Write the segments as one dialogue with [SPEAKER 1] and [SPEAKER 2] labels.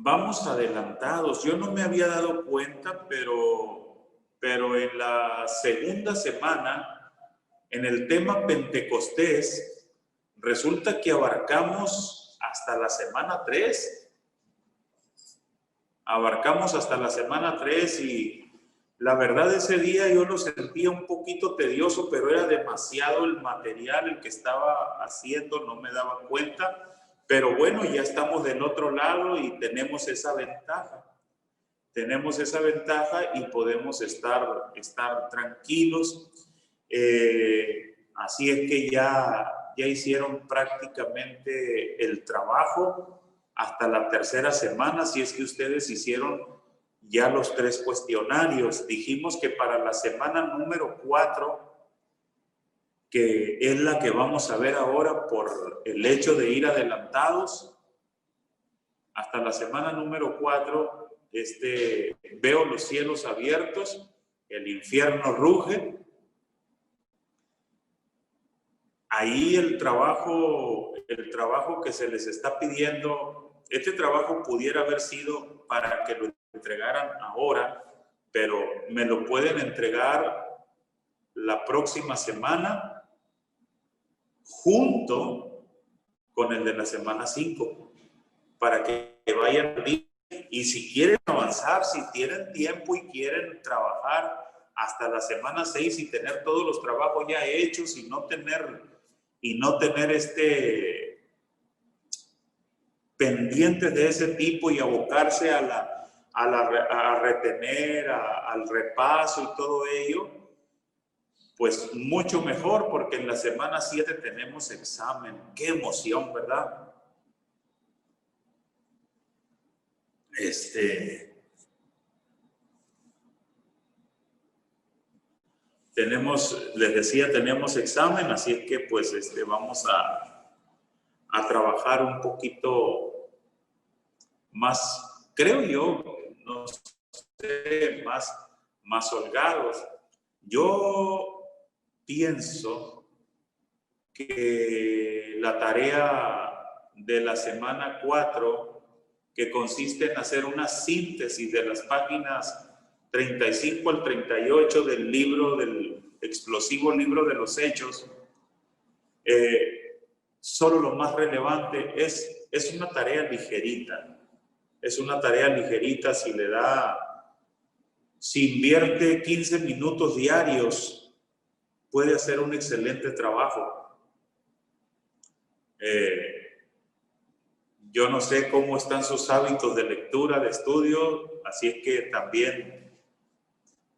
[SPEAKER 1] vamos adelantados. Yo no me había dado cuenta, pero en la segunda semana, en el tema Pentecostés, resulta que abarcamos hasta la semana 3. Abarcamos hasta la semana 3 y la verdad ese día yo lo sentía un poquito tedioso, pero era demasiado el material el que estaba haciendo, no me daba cuenta. Pero bueno, ya estamos del otro lado y tenemos esa ventaja. Tenemos esa ventaja y podemos estar tranquilos. Así es que ya hicieron prácticamente el trabajo hasta la tercera semana, si es que ustedes hicieron ya los 3 cuestionarios. Dijimos que para la semana número 4, que es la que vamos a ver ahora por el hecho de ir adelantados, hasta la semana número 4, veo los cielos abiertos, el infierno ruge. Ahí el trabajo que se les está pidiendo, este trabajo pudiera haber sido para que lo entregaran ahora, pero me lo pueden entregar la próxima semana junto con el de la semana 5, para que vayan bien. Y si quieren avanzar, si tienen tiempo y quieren trabajar hasta la semana 6 y tener todos los trabajos ya hechos y no tener pendientes de ese tipo y abocarse a retener, al repaso y todo ello, pues mucho mejor, porque en la semana 7 tenemos examen. ¡Qué emoción!, ¿verdad? Les decía, tenemos examen, así es que pues vamos a trabajar un poquito más, creo yo, no sé, más holgados. Yo pienso que la tarea de la semana 4, que consiste en hacer una síntesis de las páginas 35 al 38 del explosivo libro de los Hechos, solo lo más relevante es una tarea ligerita. Es una tarea ligerita. Si invierte 15 minutos diarios, puede hacer un excelente trabajo. Yo no sé cómo están sus hábitos de lectura, de estudio, así es que también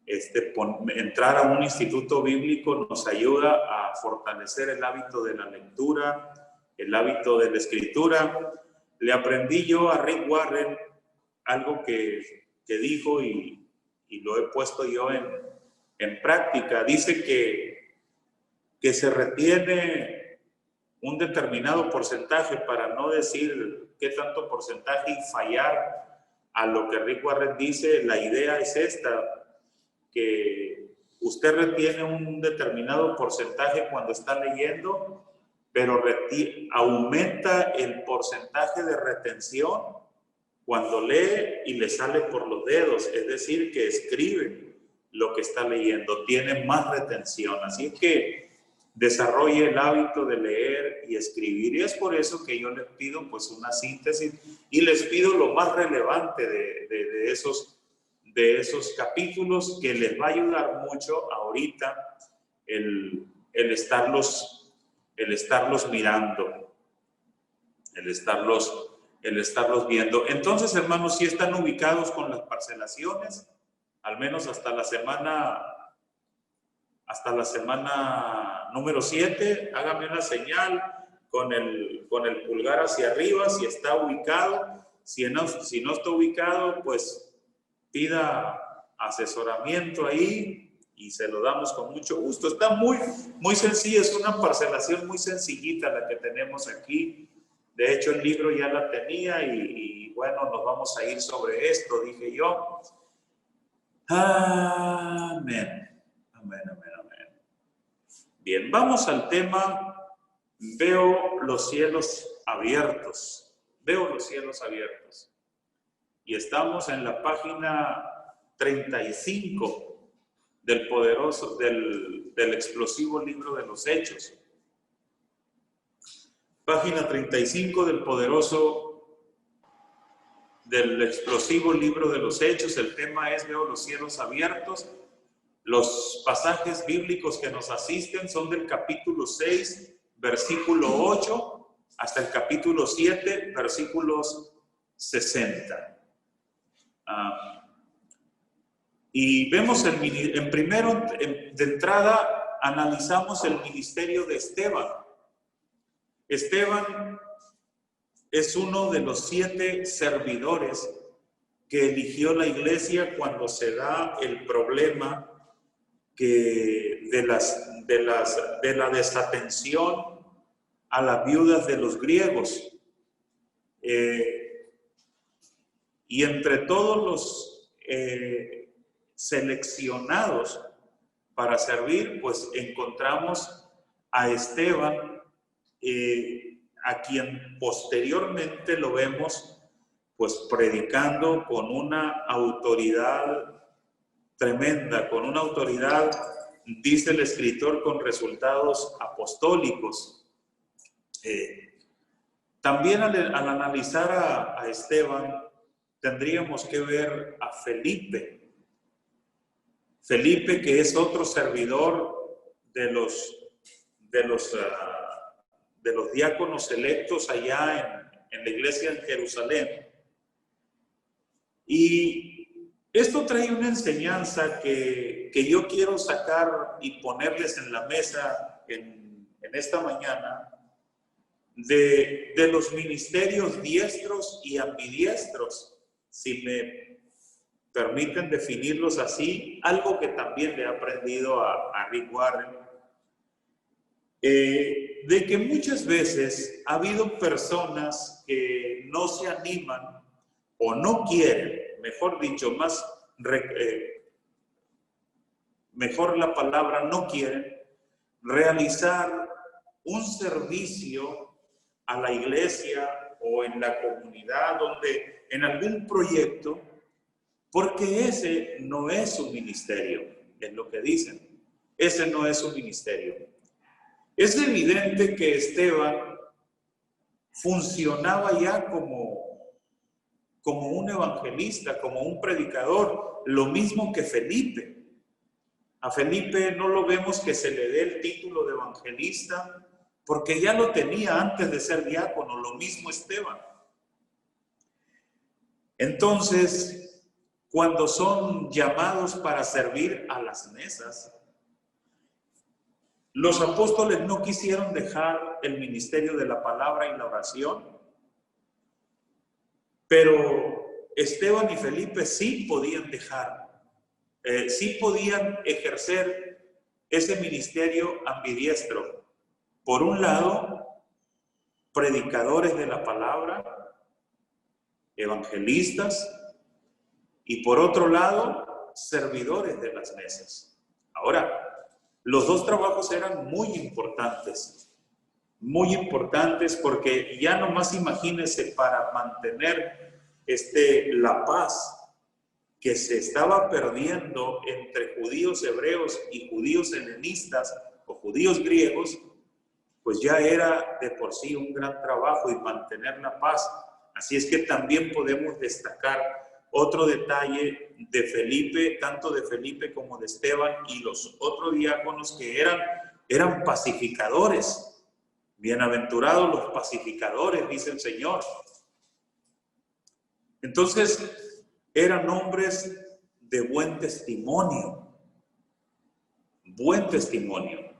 [SPEAKER 1] entrar a un instituto bíblico nos ayuda a fortalecer el hábito de la lectura, el hábito de la escritura. Le aprendí yo a Rick Warren algo que dijo y lo he puesto yo en práctica. Dice que se retiene un determinado porcentaje, para no decir qué tanto porcentaje y fallar a lo que Rick Warren dice. La idea es esta, que usted retiene un determinado porcentaje cuando está leyendo, pero aumenta el porcentaje de retención cuando lee y le sale por los dedos, es decir, que escribe lo que está leyendo, tiene más retención. Así que desarrolle el hábito de leer y escribir, y es por eso que yo les pido pues una síntesis y les pido lo más relevante de esos capítulos, que les va a ayudar mucho ahorita el estarlos mirando, el estarlos viendo. Entonces, hermanos, si están ubicados con las parcelaciones, al menos hasta la semana número 7, hágame una señal con el pulgar hacia arriba si está ubicado. Si no está ubicado, pues pida asesoramiento ahí y se lo damos con mucho gusto. Está muy sencilla, es una parcelación muy sencillita la que tenemos aquí. De hecho, el libro ya la tenía y bueno, nos vamos a ir sobre esto, dije yo. Amén. Amén, amén, amén. Bien, vamos al tema. Veo los cielos abiertos. Veo los cielos abiertos. y estamos en la página 35 del poderoso, del explosivo libro de los Hechos. Página 35 del explosivo libro de los Hechos. El tema es: veo los cielos abiertos. Los pasajes bíblicos que nos asisten son del capítulo 6, versículo 8, hasta el capítulo 7, versículos 60. Y vemos de entrada, analizamos el ministerio de Esteban. Esteban es uno de los 7 servidores que eligió la iglesia cuando se da el problema de la desatención a las viudas de los griegos. Y entre todos los seleccionados para servir, pues encontramos a Esteban, a quien posteriormente lo vemos pues predicando con una autoridad tremenda, con una autoridad, dice el escritor, con resultados apostólicos. También al analizar a Esteban, tendríamos que ver a Felipe. Felipe, que es otro servidor de los diáconos electos allá en la iglesia en Jerusalén. Y esto trae una enseñanza que yo quiero sacar y ponerles en la mesa en esta mañana, de los ministerios diestros y ambidiestros, si me permiten definirlos así, algo que también le he aprendido a Rick Warren, de que muchas veces ha habido personas que no se animan o no quieren, mejor dicho, mejor la palabra, no quieren realizar un servicio a la iglesia o en la comunidad, en algún proyecto, porque ese no es su ministerio, es lo que dicen. Ese no es su ministerio. Es evidente que Esteban funcionaba ya como un evangelista, como un predicador, lo mismo que Felipe. A Felipe no lo vemos que se le dé el título de evangelista, porque ya lo tenía antes de ser diácono, lo mismo Esteban. Entonces, cuando son llamados para servir a las mesas, los apóstoles no quisieron dejar el ministerio de la palabra y la oración, pero Esteban y Felipe sí podían sí podían ejercer ese ministerio ambidiestro. Por un lado, predicadores de la palabra, evangelistas, y por otro lado, servidores de las mesas. Ahora, los dos trabajos eran muy importantes porque ya nomás imagínense, para mantener la paz que se estaba perdiendo entre judíos hebreos y judíos helenistas o judíos griegos, pues ya era de por sí un gran trabajo y mantener la paz. Así es que también podemos destacar otro detalle de Felipe, tanto de Felipe como de Esteban y los otros diáconos, que eran pacificadores. Bienaventurados los pacificadores, dice el Señor. Entonces, eran hombres de buen testimonio. Buen testimonio.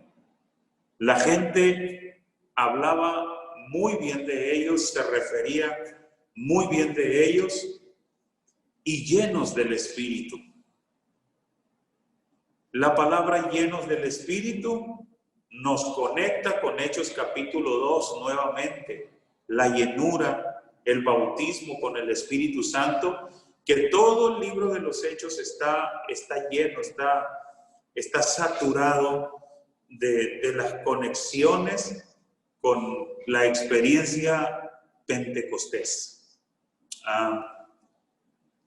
[SPEAKER 1] La gente hablaba muy bien de ellos, se refería muy bien de ellos, y llenos del Espíritu. La palabra llenos del Espíritu nos conecta con Hechos capítulo 2 nuevamente. La llenura, el bautismo con el Espíritu Santo, que todo el libro de los Hechos está lleno, está saturado de las conexiones con la experiencia pentecostés.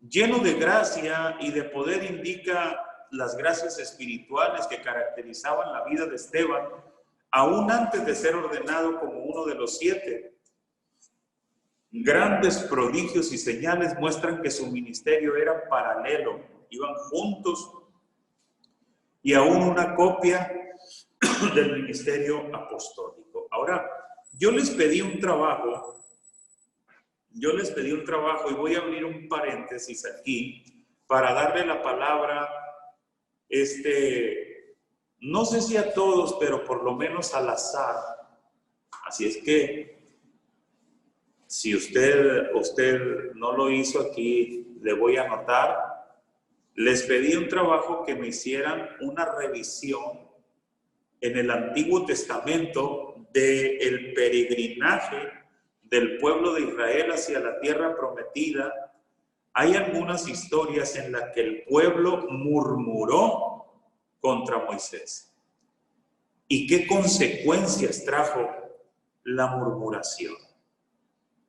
[SPEAKER 1] Lleno de gracia y de poder indica las gracias espirituales que caracterizaban la vida de Esteban, aún antes de ser ordenado como uno de los 7. Grandes prodigios y señales muestran que su ministerio era paralelo, iban juntos, y aún una copia del ministerio apostólico. Ahora, yo les pedí un trabajo y voy a abrir un paréntesis aquí para darle la palabra, no sé si a todos, pero por lo menos al azar. Así es que, si usted no lo hizo aquí, le voy a anotar. Les pedí un trabajo que me hicieran una revisión en el Antiguo Testamento del peregrinaje del pueblo de Israel hacia la tierra prometida. Hay algunas historias en las que el pueblo murmuró contra Moisés. ¿Y qué consecuencias trajo la murmuración?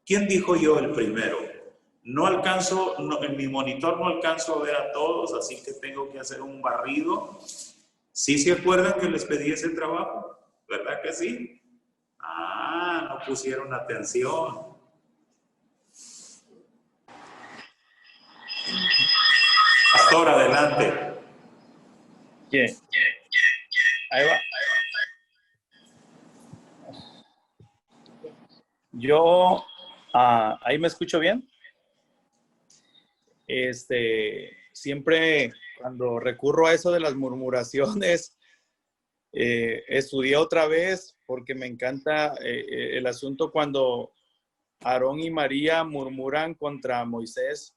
[SPEAKER 1] ¿Quién dijo yo el primero? En mi monitor no alcanzo a ver a todos, así que tengo que hacer un barrido. ¿Sí se acuerdan que les pedí ese trabajo? ¿Verdad que sí? No pusieron atención. Pastor, adelante.
[SPEAKER 2] ¿Qué? Ahí va. Yo, ¿ahí me escucho bien? Siempre cuando recurro a eso de las murmuraciones, estudié otra vez porque me encanta el asunto cuando Aarón y María murmuran contra Moisés.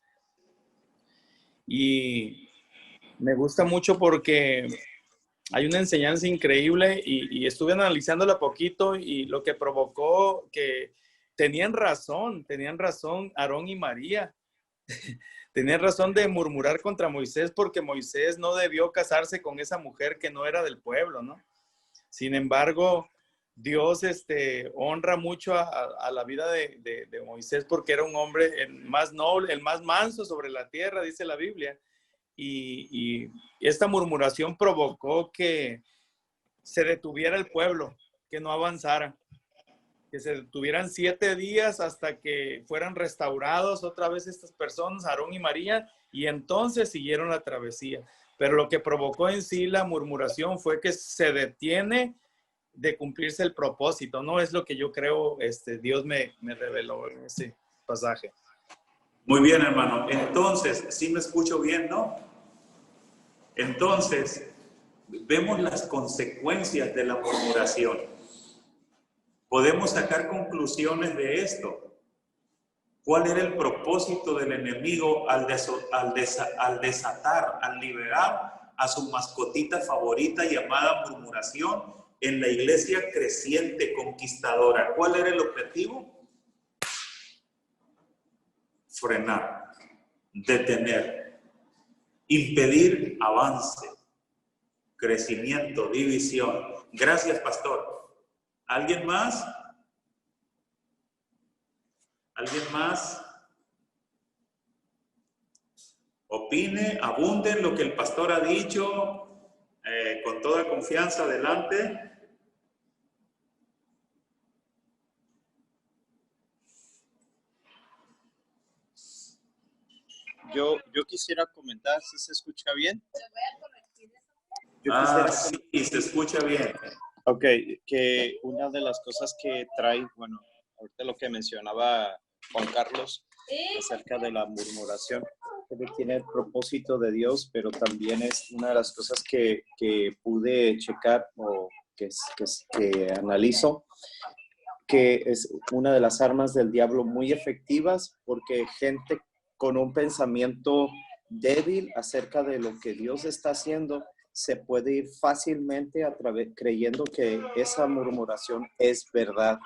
[SPEAKER 2] Y me gusta mucho porque hay una enseñanza increíble y estuve analizándola poquito y lo que provocó que tenían razón Aarón y María. Tenían razón de murmurar contra Moisés porque Moisés no debió casarse con esa mujer que no era del pueblo, ¿no? Sin embargo, Dios honra mucho a la vida de Moisés porque era un hombre el más noble, el más manso sobre la tierra, dice la Biblia. Y esta murmuración provocó que se detuviera el pueblo, que no avanzara, que se detuvieran 7 días hasta que fueran restaurados otra vez estas personas, Aarón y María, y entonces siguieron la travesía. Pero lo que provocó en sí la murmuración fue que se detiene de cumplirse el propósito, ¿no? Es lo que yo creo, Dios me reveló en ese pasaje.
[SPEAKER 1] Muy bien, hermano. Entonces, sí me escucho bien, ¿no? Entonces, vemos las consecuencias de la murmuración. Podemos sacar conclusiones de esto. ¿Cuál era el propósito del enemigo al desatar, al liberar a su mascotita favorita llamada murmuración en la iglesia creciente, conquistadora? ¿Cuál era el objetivo? Frenar, detener, impedir avance, crecimiento, división. Gracias, pastor. ¿Alguien más? ¿Alguien más? Opine, abunde en lo que el pastor ha dicho, con toda confianza, adelante.
[SPEAKER 3] Yo quisiera comentar, ¿si se escucha bien?
[SPEAKER 1] Sí, se escucha bien.
[SPEAKER 3] Ok, que una de las cosas que trae, bueno, ahorita lo que mencionaba Juan Carlos acerca de la murmuración, que tiene el propósito de Dios, pero también es una de las cosas que pude checar o que analizo, que es una de las armas del diablo muy efectivas, porque gente con un pensamiento débil acerca de lo que Dios está haciendo se puede ir fácilmente creyendo que esa murmuración es verdad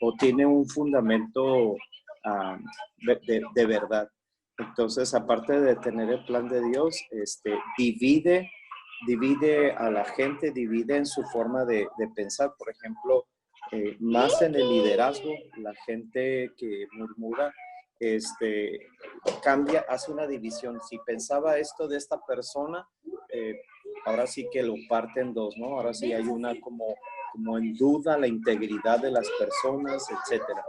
[SPEAKER 3] o tiene un fundamento de verdad. Entonces, aparte de tener el plan de Dios, divide a la gente, divide en su forma de pensar. Por ejemplo, más en el liderazgo, la gente que murmura cambia, hace una división. Si pensaba esto de esta persona, ahora sí que lo parte en dos, ¿no? Ahora sí hay una como en duda la integridad de las personas, etcétera.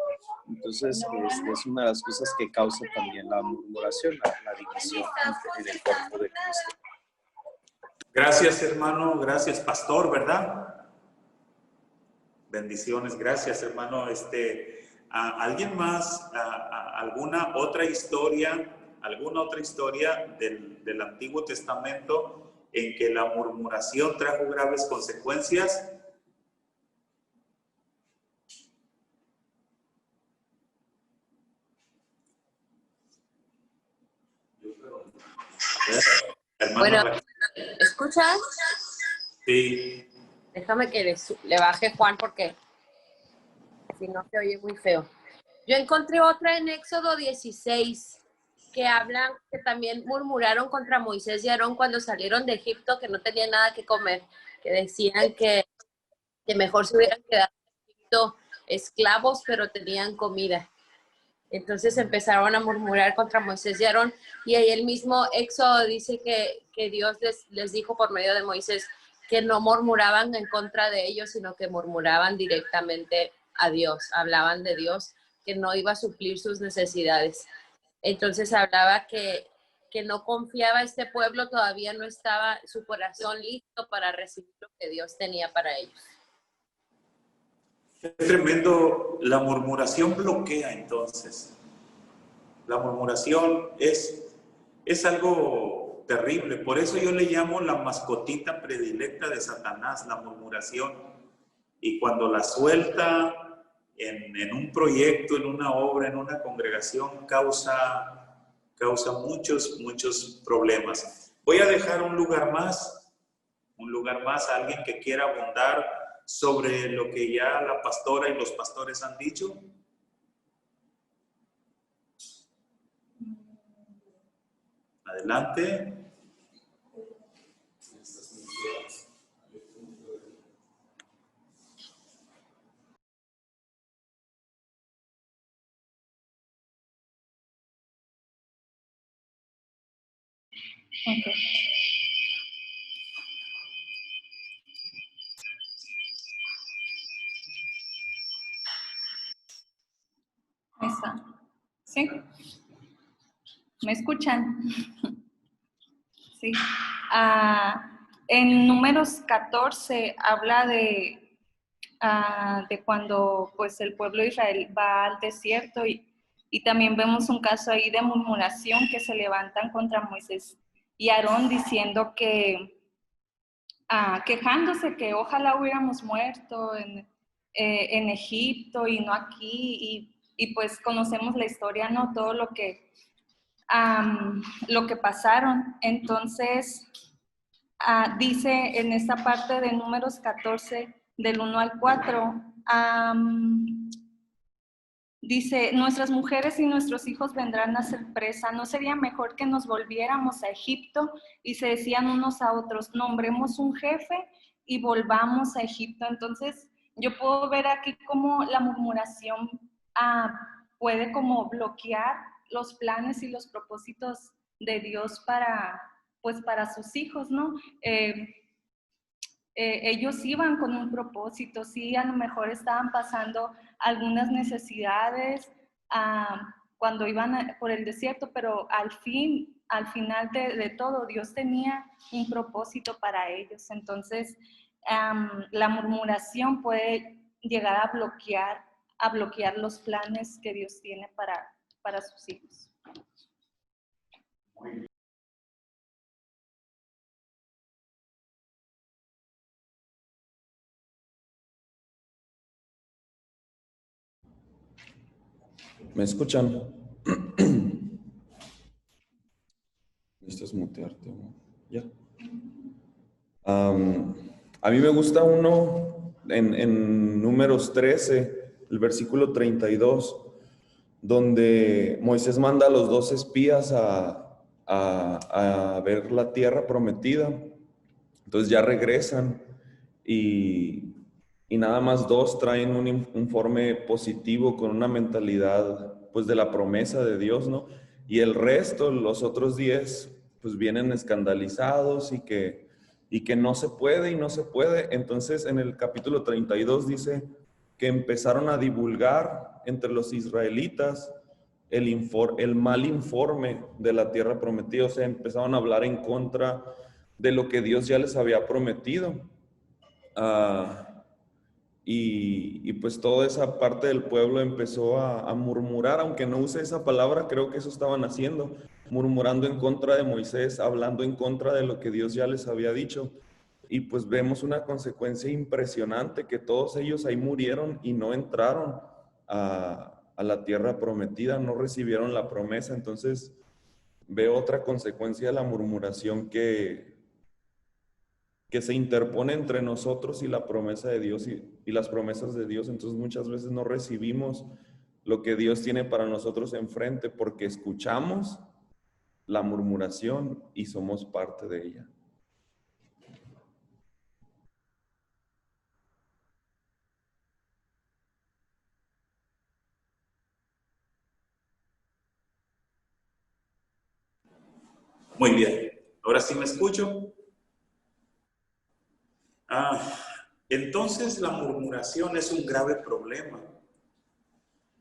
[SPEAKER 3] Entonces, es una de las cosas que causa también la murmuración, la división en el cuerpo de Cristo.
[SPEAKER 1] Gracias, hermano. Gracias, pastor, ¿verdad? Bendiciones. Gracias, hermano. ¿Alguien más? ¿Alguna otra historia del Antiguo Testamento en que la murmuración trajo graves consecuencias? Hermano,
[SPEAKER 4] Bueno, ¿escuchas?
[SPEAKER 1] sí.
[SPEAKER 4] Déjame que le baje Juan porque si no se oye muy feo. Yo encontré otra en Éxodo 16 que hablan que también murmuraron contra Moisés y Aarón cuando salieron de Egipto, que no tenían nada que comer, que decían que mejor se hubieran quedado en Egipto esclavos, pero tenían comida. Entonces empezaron a murmurar contra Moisés y Aarón, y ahí el mismo Éxodo dice que Dios les dijo por medio de Moisés que no murmuraban en contra de ellos, sino que murmuraban directamente a Dios, hablaban de Dios, que no iba a suplir sus necesidades. Entonces hablaba que no confiaba este pueblo, todavía no estaba su corazón listo para recibir lo que Dios tenía para ellos.
[SPEAKER 1] Es tremendo. La murmuración bloquea entonces. La murmuración es algo terrible. Por eso yo le llamo la mascotita predilecta de Satanás, la murmuración. Y cuando la suelta en un proyecto, en una obra, en una congregación, causa muchos problemas. Voy a dejar un lugar más a alguien que quiera abundar sobre lo que ya la pastora y los pastores han dicho. Adelante.
[SPEAKER 5] Okay. Ahí está. ¿Sí? ¿Me escuchan? Sí. En Números 14 habla de cuando pues el pueblo de Israel va al desierto y también vemos un caso ahí de murmuración que se levantan contra Moisés y Aarón diciendo quejándose que ojalá hubiéramos muerto en Egipto y no aquí y pues conocemos la historia, ¿no? Todo lo que pasaron. Entonces, dice en esta parte de Números 14, del 1 al 4, dice, nuestras mujeres y nuestros hijos vendrán a ser presa. ¿No sería mejor que nos volviéramos a Egipto? Y se decían unos a otros, nombremos un jefe y volvamos a Egipto. Entonces, yo puedo ver aquí cómo la murmuración puede como bloquear los planes y los propósitos de Dios para sus hijos, ¿no? Ellos iban con un propósito, sí, a lo mejor estaban pasando algunas necesidades cuando iban por el desierto, pero al final de todo, Dios tenía un propósito para ellos. Entonces, la murmuración puede llegar a bloquear los planes que Dios tiene para sus hijos. Muy bien.
[SPEAKER 6] ¿Me escuchan? Necesitas mutearte, ¿no? Ya. A mí me gusta uno en Números 13, el versículo 32, donde Moisés manda a los 2 espías a ver la tierra prometida. Entonces ya regresan y nada más 2 traen un informe positivo con una mentalidad pues de la promesa de Dios, ¿no? Y el resto, los otros 10, pues vienen escandalizados y que no se puede y no se puede. Entonces en el capítulo 32 dice que empezaron a divulgar entre los israelitas el mal informe de la tierra prometida. O sea, empezaron a hablar en contra de lo que Dios ya les había prometido. Y pues toda esa parte del pueblo empezó a murmurar, aunque no use esa palabra, creo que eso estaban haciendo, murmurando en contra de Moisés, hablando en contra de lo que Dios ya les había dicho. Y pues vemos una consecuencia impresionante, que todos ellos ahí murieron y no entraron a la tierra prometida, no recibieron la promesa. Entonces veo otra consecuencia de la murmuración que se interpone entre nosotros y la promesa de Dios y las promesas de Dios. Entonces muchas veces no recibimos lo que Dios tiene para nosotros enfrente porque escuchamos la murmuración y somos parte de ella.
[SPEAKER 1] Muy bien. ¿Ahora sí me escucho? Entonces la murmuración es un grave problema.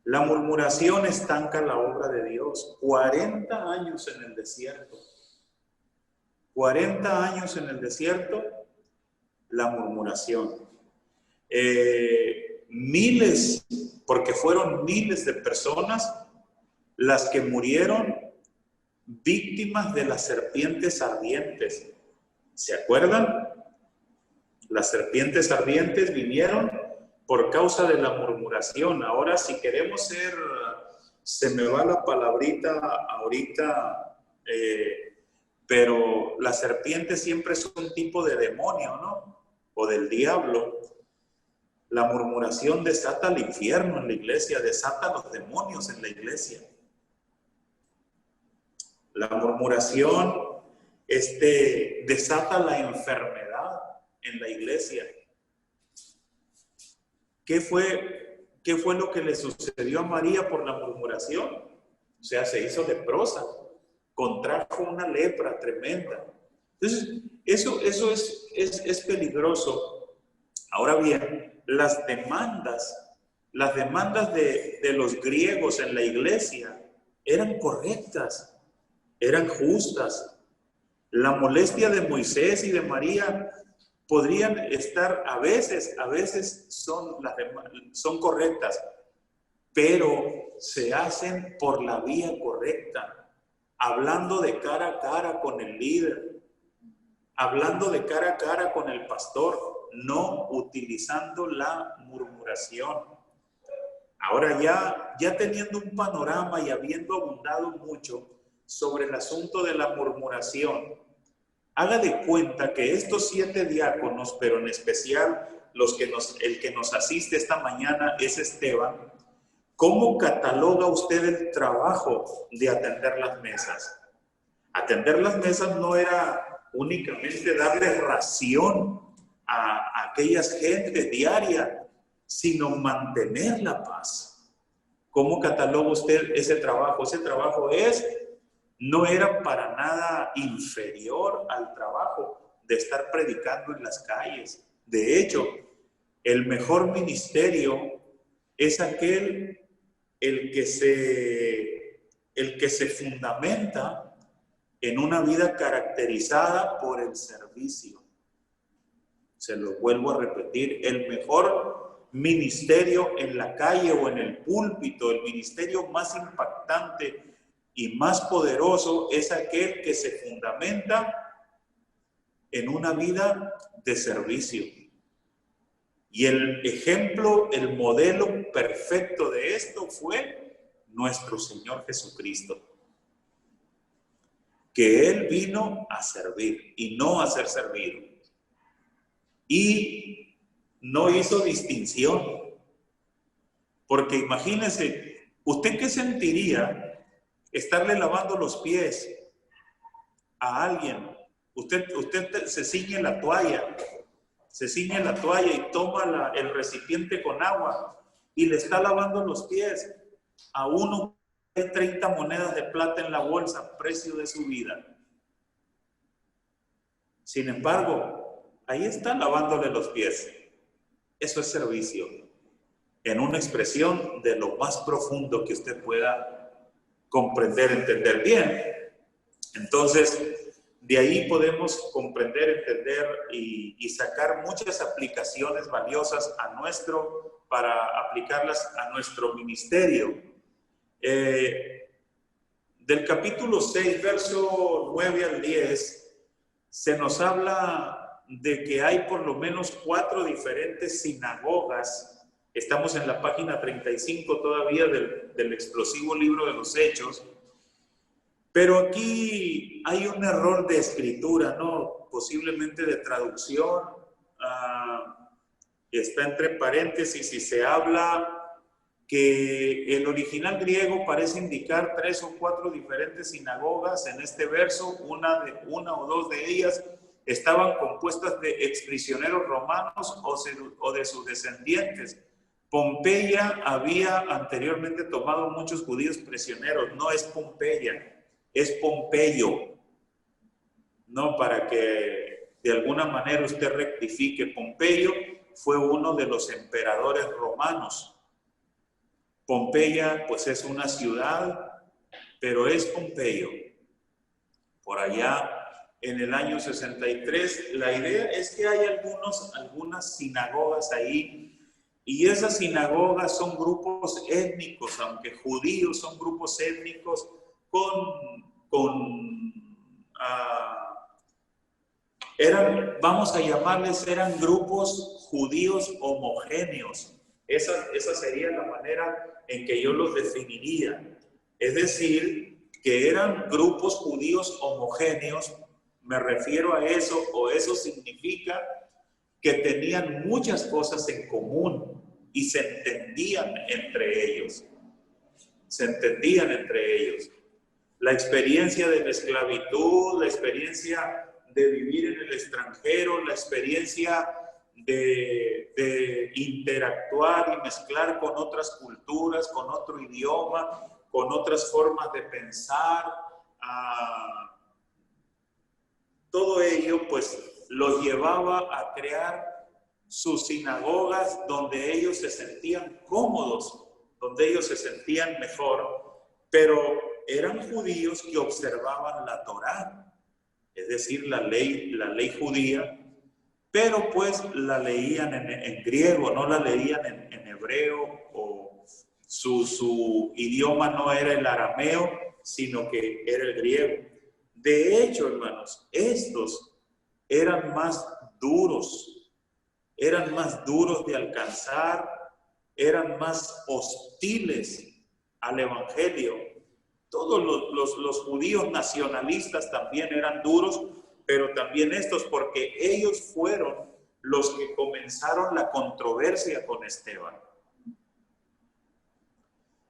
[SPEAKER 1] La murmuración estanca la obra de Dios. 40 años en el desierto. 40 años en el desierto, la murmuración. Miles, porque fueron miles de personas las que murieron víctimas de las serpientes ardientes. ¿Se acuerdan? Las serpientes ardientes vinieron por causa de la murmuración. Ahora, si queremos ser, se me va la palabrita ahorita, pero la serpiente siempre es un tipo de demonio, ¿no? O del diablo. La murmuración desata el infierno en la iglesia, desata los demonios en la iglesia. La murmuración desata la enfermedad en la iglesia. ¿Qué fue lo que le sucedió a María por la murmuración? O sea, se hizo leprosa, contrajo una lepra tremenda. Entonces, eso es peligroso. Ahora bien, las demandas de los griegos en la iglesia eran correctas, eran justas. La molestia de Moisés y de María podrían estar, a veces son correctas, pero se hacen por la vía correcta, hablando de cara a cara con el líder, hablando de cara a cara con el pastor, no utilizando la murmuración. Ahora ya teniendo un panorama y habiendo abundado mucho sobre el asunto de la murmuración, haga de cuenta que estos 7 diáconos, pero en especial el que nos asiste esta mañana es Esteban, ¿cómo cataloga usted el trabajo de atender las mesas? Atender las mesas no era únicamente darle ración a aquellas gentes diaria, sino mantener la paz. ¿Cómo cataloga usted ese trabajo? Ese trabajo no era para nada inferior al trabajo de estar predicando en las calles. De hecho, el mejor ministerio es aquel el que se fundamenta en una vida caracterizada por el servicio. Se lo vuelvo a repetir, el mejor ministerio en la calle o en el púlpito, el ministerio más impactante y más poderoso es aquel que se fundamenta en una vida de servicio. Y el ejemplo, el modelo perfecto de esto fue nuestro Señor Jesucristo, que Él vino a servir y no a ser servido. Y no hizo distinción, porque imagínense, ¿usted qué sentiría estarle lavando los pies a alguien? Usted se ciñe la toalla y toma el recipiente con agua y le está lavando los pies a uno 30 monedas de plata en la bolsa, precio de su vida. Sin embargo, ahí está lavándole los pies. Eso es servicio, en una expresión de lo más profundo que usted pueda comprender, entender bien. Entonces, de ahí podemos comprender, entender y sacar muchas aplicaciones valiosas para aplicarlas a nuestro ministerio. Del capítulo 6, verso 9 al 10, se nos habla de que hay por lo menos 4 diferentes sinagogas. Estamos en la página 35 todavía del explosivo libro de los Hechos. Pero aquí hay un error de escritura, ¿no? Posiblemente de traducción. Está entre paréntesis y se habla que el original griego parece indicar 3 o 4 diferentes sinagogas en este verso. Una o dos de ellas estaban compuestas de exprisioneros romanos o de sus descendientes. Pompeya había anteriormente tomado muchos judíos prisioneros. No es Pompeya, es Pompeyo. No, para que de alguna manera usted rectifique. Pompeyo fue uno de los emperadores romanos. Pompeya, pues es una ciudad, pero es Pompeyo. Por allá, en el año 63, la idea es que hay algunas sinagogas ahí, y esas sinagogas son grupos étnicos, aunque judíos son grupos étnicos vamos a llamarles, eran grupos judíos homogéneos. Esa sería la manera en que yo los definiría. Es decir, que eran grupos judíos homogéneos. Me refiero a eso, o eso significa que tenían muchas cosas en común y se entendían entre ellos. La experiencia de la esclavitud, la experiencia de vivir en el extranjero, la experiencia de interactuar y mezclar con otras culturas, con otro idioma, con otras formas de pensar. Todo ello pues los llevaba a crear sus sinagogas donde ellos se sentían cómodos, donde ellos se sentían mejor, pero eran judíos que observaban la Torá, es decir, la ley judía, pero pues la leían en griego, no la leían en hebreo, o su idioma no era el arameo, sino que era el griego. De hecho, hermanos, estos eran más duros de alcanzar, eran más hostiles al evangelio. Todos los judíos nacionalistas también eran duros, pero también estos, porque ellos fueron los que comenzaron la controversia con Esteban.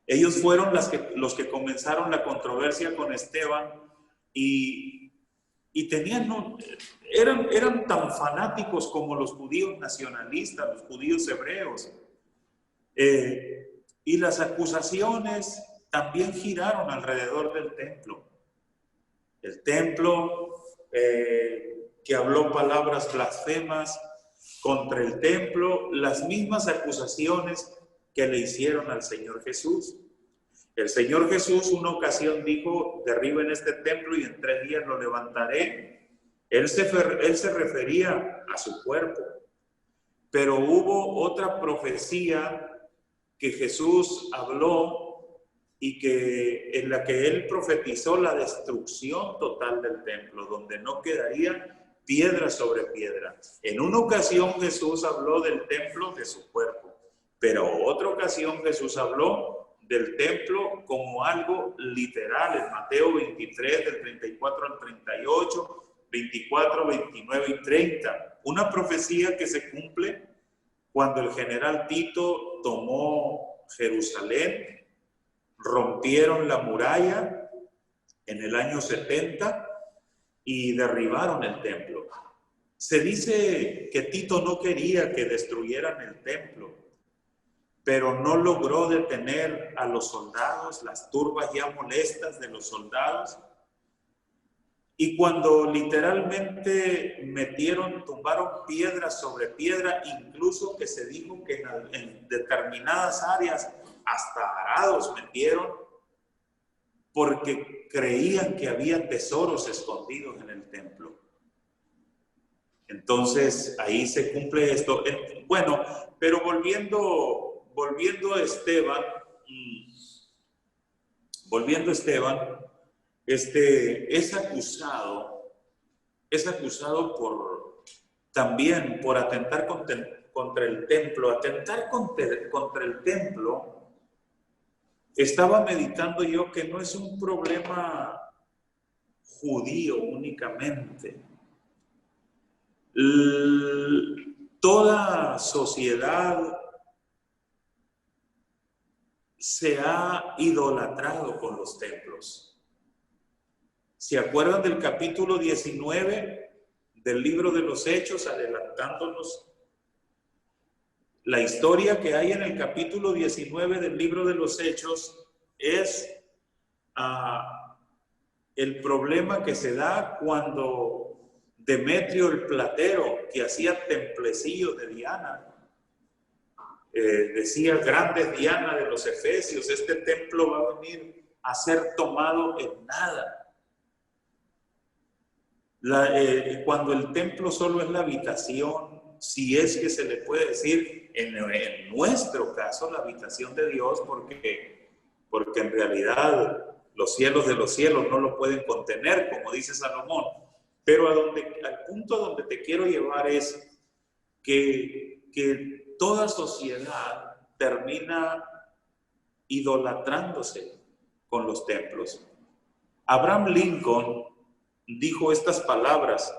[SPEAKER 1] Ellos fueron los que comenzaron la controversia con Esteban y eran tan fanáticos como los judíos nacionalistas, los judíos hebreos. Y las acusaciones también giraron alrededor del templo. El templo que habló palabras blasfemas contra el templo, las mismas acusaciones que le hicieron al Señor Jesús. El Señor Jesús una ocasión dijo: derriben este templo y en 3 días lo levantaré. Él se refería a su cuerpo. Pero hubo otra profecía que Jesús habló y en la que él profetizó la destrucción total del templo, donde no quedaría piedra sobre piedra. En una ocasión Jesús habló del templo de su cuerpo, pero otra ocasión Jesús habló del templo como algo literal, en Mateo 23, del 34 al 38, 24, 29 y 30. Una profecía que se cumple cuando el general Tito tomó Jerusalén, rompieron la muralla en el año 70 y derribaron el templo. Se dice que Tito no quería que destruyeran el templo, pero no logró detener a los soldados, las turbas ya molestas de los soldados. Y cuando literalmente tumbaron piedra sobre piedra, incluso que se dijo que en determinadas áreas hasta arados metieron, porque creían que había tesoros escondidos en el templo. Entonces ahí se cumple esto. Bueno, pero volviendo a Esteban, es acusado también por atentar contra el templo. Atentar contra el templo, estaba meditando yo que no es un problema judío únicamente. Toda sociedad se ha idolatrado con los templos. ¿Se acuerdan del capítulo 19 del libro de los Hechos, adelantándonos? La historia que hay en el capítulo 19 del libro de los Hechos es el problema que se da cuando Demetrio el platero, que hacía templecillos de Diana, decía: grande Diana de los Efesios, este templo va a venir a ser tomado en nada. Cuando el templo solo es la habitación, si es que se le puede decir, en nuestro caso, la habitación de Dios, porque en realidad los cielos de los cielos no lo pueden contener, como dice Salomón. Pero al punto a donde te quiero llevar es que toda sociedad termina idolatrándose con los templos. Abraham Lincoln dijo estas palabras: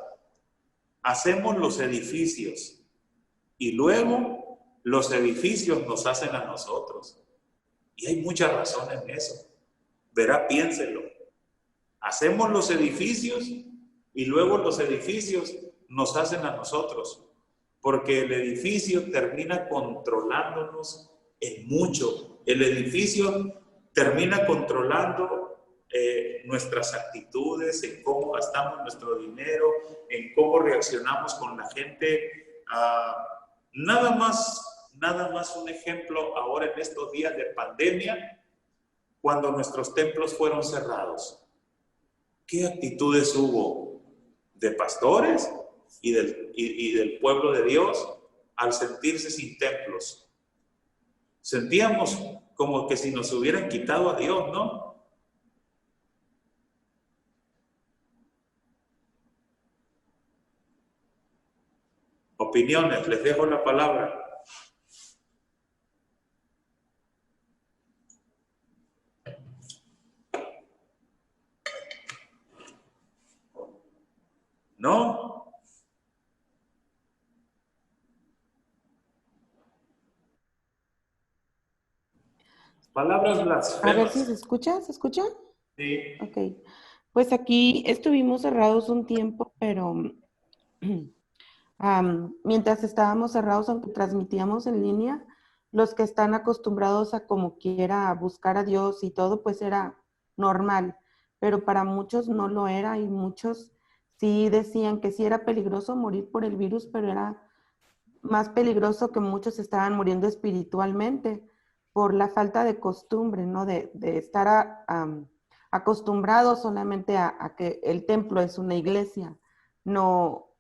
[SPEAKER 1] hacemos los edificios y luego los edificios nos hacen a nosotros. Y hay mucha razón en eso. Verá, piénselo. Hacemos los edificios y luego los edificios nos hacen a nosotros, porque el edificio termina controlándonos en mucho. El edificio termina controlando nuestras actitudes, en cómo gastamos nuestro dinero, en cómo reaccionamos con la gente. Nada más un ejemplo ahora en estos días de pandemia, cuando nuestros templos fueron cerrados. ¿Qué actitudes hubo de pastores y del pueblo de Dios al sentirse sin templos? Sentíamos como que si nos hubieran quitado a Dios, ¿no? Opiniones, les dejo la palabra. ¿No? Palabras blasfemas.
[SPEAKER 7] A ver si se escucha, ¿se escucha?
[SPEAKER 1] Sí.
[SPEAKER 7] Ok. Pues aquí estuvimos cerrados un tiempo, pero mientras estábamos cerrados, aunque transmitíamos en línea, los que están acostumbrados a como quiera buscar a Dios y todo, pues era normal. Pero para muchos no lo era y muchos sí decían que sí era peligroso morir por el virus, pero era más peligroso que muchos estaban muriendo espiritualmente por la falta de costumbre, ¿no? De estar acostumbrados solamente a que el templo es una iglesia, no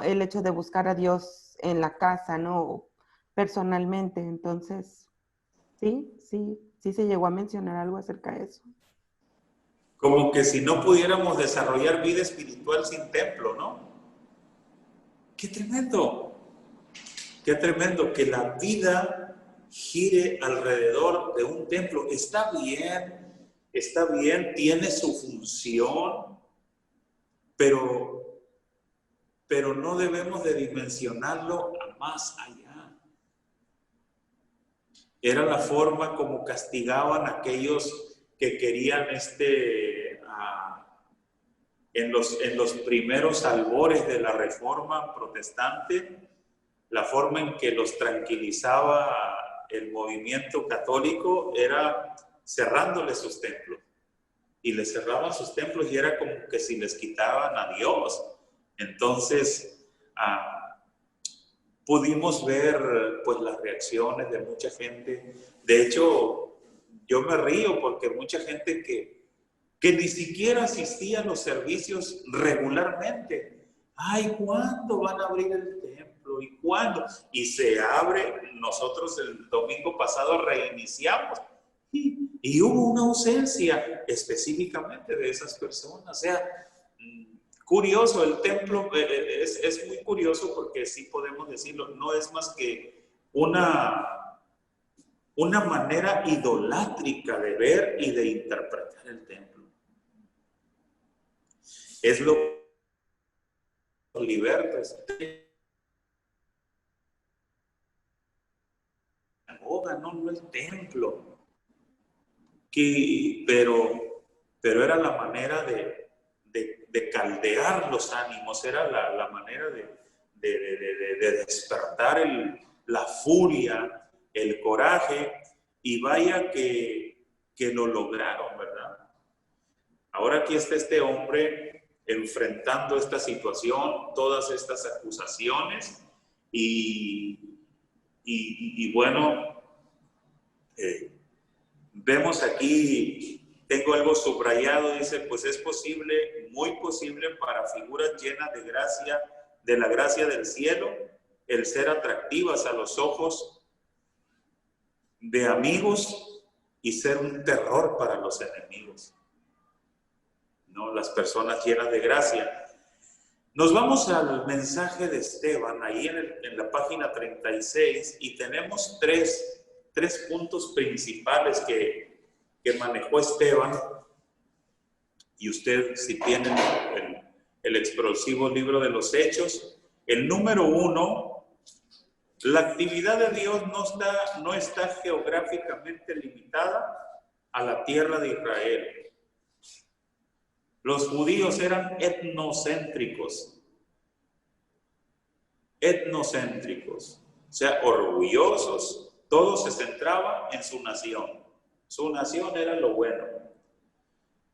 [SPEAKER 7] el hecho de buscar a Dios en la casa, ¿no? Personalmente. Entonces, sí se llegó a mencionar algo acerca de eso.
[SPEAKER 1] Como que si no pudiéramos desarrollar vida espiritual sin templo, ¿no? ¡Qué tremendo! ¡Qué tremendo! Que la vida gire alrededor de un templo. Está bien, tiene su función, pero no debemos de dimensionarlo a más allá. Era la forma como castigaban a aquellos que querían en los primeros albores de la Reforma protestante, la forma en que los tranquilizaba el movimiento católico era cerrándoles sus templos. Y les cerraban sus templos y era como que si les quitaban a Dios. Entonces, pudimos ver pues las reacciones de mucha gente. De hecho, yo me río porque mucha gente que ni siquiera asistía a los servicios regularmente. Ay, ¿cuándo van a abrir el templo? ¿Y cuándo? Y se abre. Nosotros el domingo pasado reiniciamos. Y hubo una ausencia específicamente de esas personas. O sea, curioso, el templo es muy curioso porque sí podemos decirlo, no es más que una manera idolátrica de ver y de interpretar el templo. Es lo que nos liberta. No el templo. Pero era la manera de caldear los ánimos, era la manera de despertar la furia, el coraje, y vaya que lo lograron, ¿verdad? Ahora aquí está este hombre enfrentando esta situación, todas estas acusaciones, y bueno, vemos aquí, tengo algo subrayado, dice, pues es posible, muy posible para figuras llenas de gracia, de la gracia del cielo, el ser atractivas a los ojos de amigos y ser un terror para los enemigos. ¿No? Las personas llenas de gracia. Nos vamos al mensaje de Esteban, ahí en la página 36, y tenemos tres puntos principales que manejó Esteban. Y usted, si tiene el explosivo libro de los Hechos, el número 1, la actividad de Dios no está geográficamente limitada a la tierra de Israel. Los judíos eran etnocéntricos, o sea, orgullosos. Todo se centraba en su nación. Su nación era lo bueno.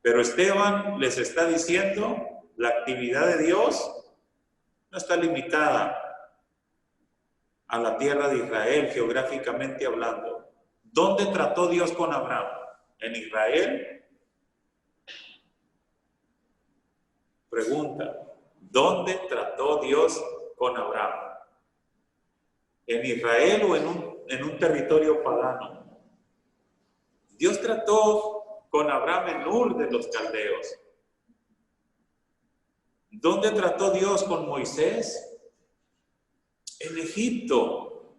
[SPEAKER 1] Pero Esteban les está diciendo, la actividad de Dios no está limitada a la tierra de Israel, geográficamente hablando. ¿Dónde trató Dios con Abraham? ¿En Israel? Pregunta, ¿dónde trató Dios con Abraham? ¿En Israel o en un territorio pagano? Dios trató con Abraham en Ur de los caldeos. ¿Dónde trató Dios con Moisés? En Egipto.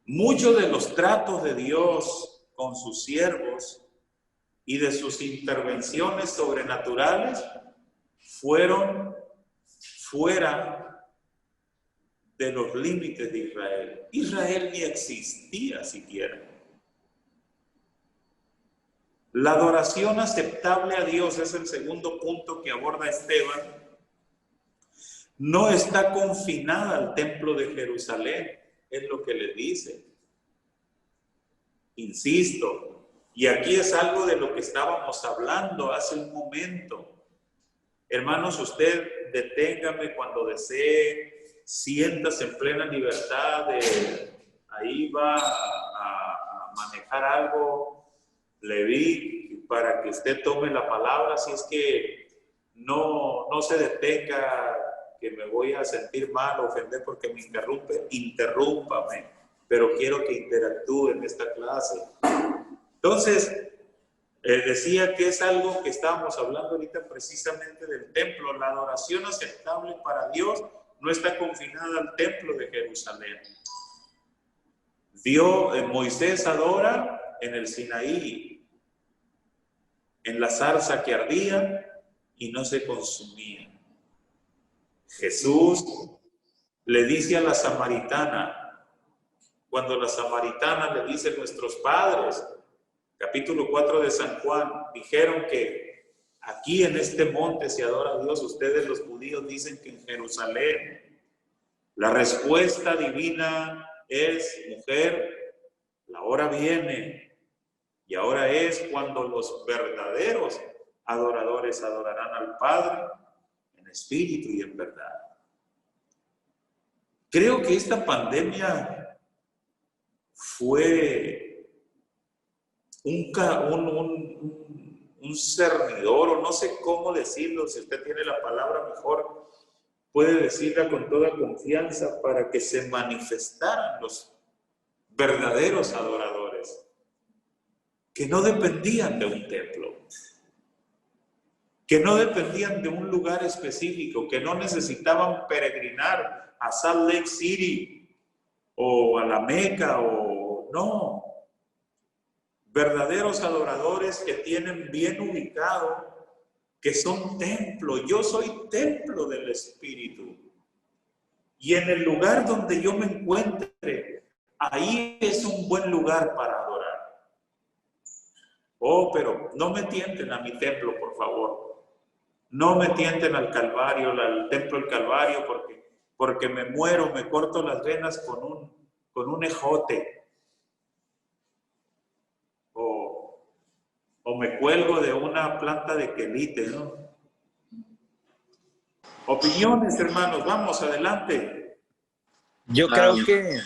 [SPEAKER 1] Muchos de los tratos de Dios con sus siervos y de sus intervenciones sobrenaturales fueron fuera de los límites de Israel. Israel ni existía siquiera. La adoración aceptable a Dios es el segundo punto que aborda Esteban. No está confinada al templo de Jerusalén, es lo que le dice. Insisto, y aquí es algo de lo que estábamos hablando hace un momento. Hermanos, usted deténgame cuando desee, siéntase en plena libertad ahí va a manejar algo, le vi, para que usted tome la palabra. Si es que no se detenga, que me voy a sentir mal, ofender porque me interrumpe, interrúmpame, pero quiero que interactúe en esta clase. Entonces, decía que es algo que estábamos hablando ahorita precisamente del templo. La adoración aceptable para Dios no está confinada al templo de Jerusalén. Moisés adora en el Sinaí, en la zarza que ardía y no se consumía. Jesús le dice a la samaritana, cuando la samaritana le dice a nuestros padres, capítulo 4 de San Juan, dijeron que aquí en este monte se adora a Dios. Ustedes los judíos dicen que en Jerusalén. La respuesta divina es, mujer, ahora viene y ahora es cuando los verdaderos adoradores adorarán al Padre en espíritu y en verdad. Creo que esta pandemia fue un cernidor, o no sé cómo decirlo, si usted tiene la palabra mejor, puede decirla con toda confianza, para que se manifestaran los verdaderos adoradores, que no dependían de un templo, que no dependían de un lugar específico, que no necesitaban peregrinar a Salt Lake City o a la Meca, o no. Verdaderos adoradores que tienen bien ubicado que son templo. Yo soy templo del Espíritu. Y en el lugar donde yo me encuentre, ahí es un buen lugar para adorar. Oh, pero no me tienten a mi templo, por favor. No me tienten al Calvario, al templo del Calvario, porque me muero, me corto las venas con un ejote. O me cuelgo de una planta de quelite, ¿no? Opiniones, hermanos, vamos, adelante.
[SPEAKER 2] Yo creo que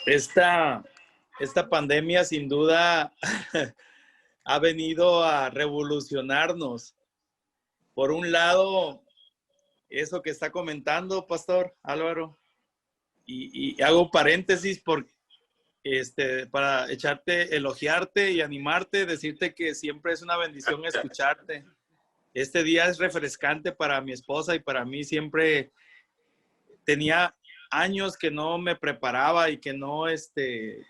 [SPEAKER 2] esta pandemia sin duda ha venido a revolucionarnos. Por un lado, eso que está comentando, Pastor Álvaro, y hago paréntesis para elogiarte y animarte, decirte que siempre es una bendición escucharte. Este día es refrescante para mi esposa y para mí. Siempre tenía años que no me preparaba y que no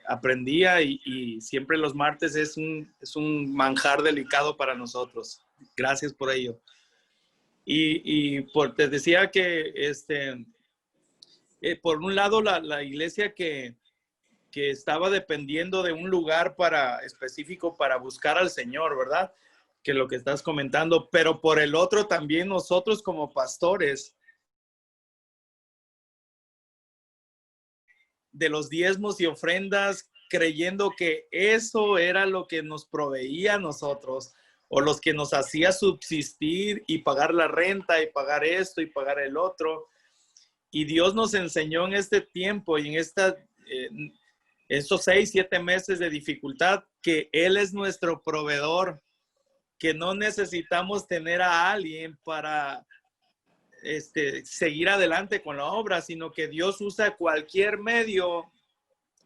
[SPEAKER 2] aprendía, y siempre los martes es un manjar delicado para nosotros. Gracias por ello. Te decía que por un lado la iglesia que estaba dependiendo de un lugar específico para buscar al Señor, ¿verdad? Que lo que estás comentando, pero por el otro también nosotros como pastores de los diezmos y ofrendas, creyendo que eso era lo que nos proveía a nosotros, o los que nos hacía subsistir y pagar la renta y pagar esto y pagar el otro. Y Dios nos enseñó en este tiempo y en estos 6, 7 meses de dificultad, que Él es nuestro proveedor, que no necesitamos tener a alguien para seguir adelante con la obra, sino que Dios usa cualquier medio